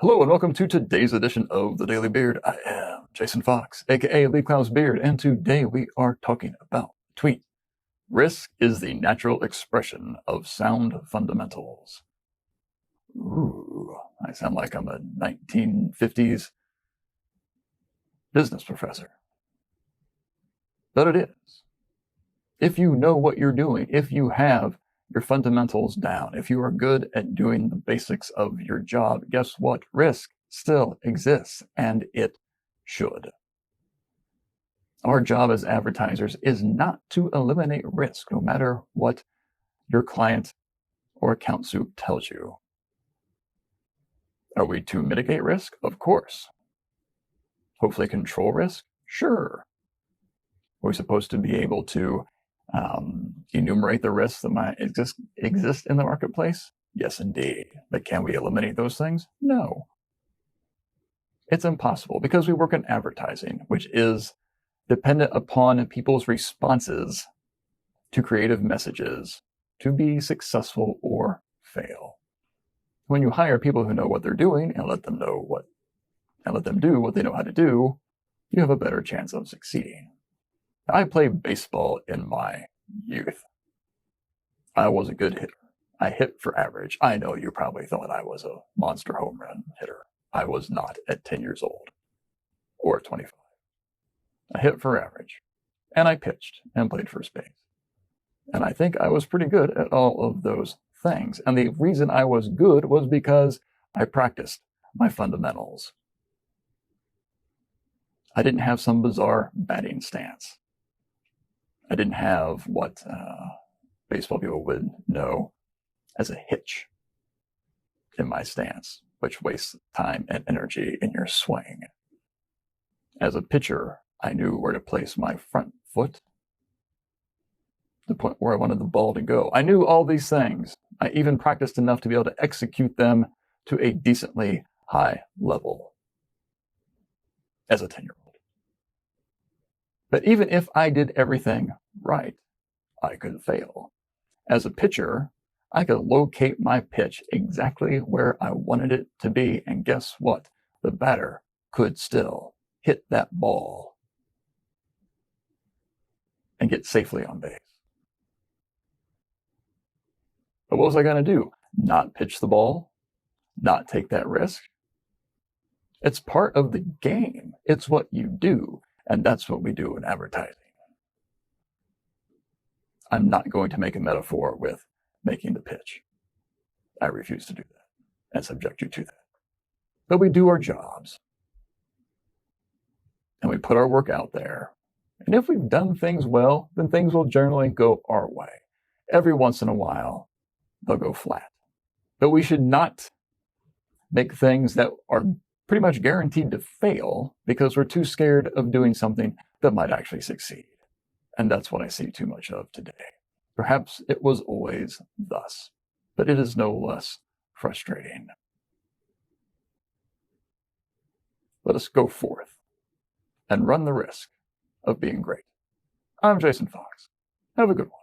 Hello and welcome to today's edition of The Daily Beard. I am Jason Fox, aka Lee Clow's Beard, and today we are talking about tweet. Risk is the natural expression of sound fundamentals. Ooh, I sound like I'm a 1950s business professor. But it is. If you know what you're doing, if you have your fundamentals down, if you are good at doing the basics of your job, guess what? Risk still exists, and it should. Our job as advertisers is not to eliminate risk, no matter what your client or account soup tells you. Are we to mitigate risk? Of course. Hopefully control risk? Sure. Are we supposed to be able to enumerate the risks that might exist in the marketplace? Yes, indeed. But can we eliminate those things? No. It's impossible because we work in advertising, which is dependent upon people's responses to creative messages to be successful or fail. When you hire people who know what they're doing and let them do what they know how to do, you have a better chance of succeeding. I played baseball in my youth. I was a good hitter. I hit for average. I know you probably thought I was a monster home run hitter. I was not at 10 years old or 25. I hit for average, and I pitched and played first base. And I think I was pretty good at all of those things. And the reason I was good was because I practiced my fundamentals. I didn't have some bizarre batting stance. I didn't have what baseball people would know as a hitch in my stance, which wastes time and energy in your swing. As a pitcher, I knew where to place my front foot, the point where I wanted the ball to go. I knew all these things. I even practiced enough to be able to execute them to a decently high level as a 10-year-old. But even if I did everything right, I could fail. As a pitcher, I could locate my pitch exactly where I wanted it to be, and guess what? The batter could still hit that ball and get safely on base. But what was I going to do? Not pitch the ball? Not take that risk? It's part of the game. It's what you do, and that's what we do in advertising. I'm not going to make a metaphor with making the pitch. I refuse to do that and subject you to that. But we do our jobs, and we put our work out there. And if we've done things well, then things will generally go our way. Every once in a while, they'll go flat. But we should not make things that are pretty much guaranteed to fail because we're too scared of doing something that might actually succeed. And that's what I see too much of today. Perhaps it was always thus, but it is no less frustrating. Let us go forth and run the risk of being great. I'm Jason Fox. Have a good one.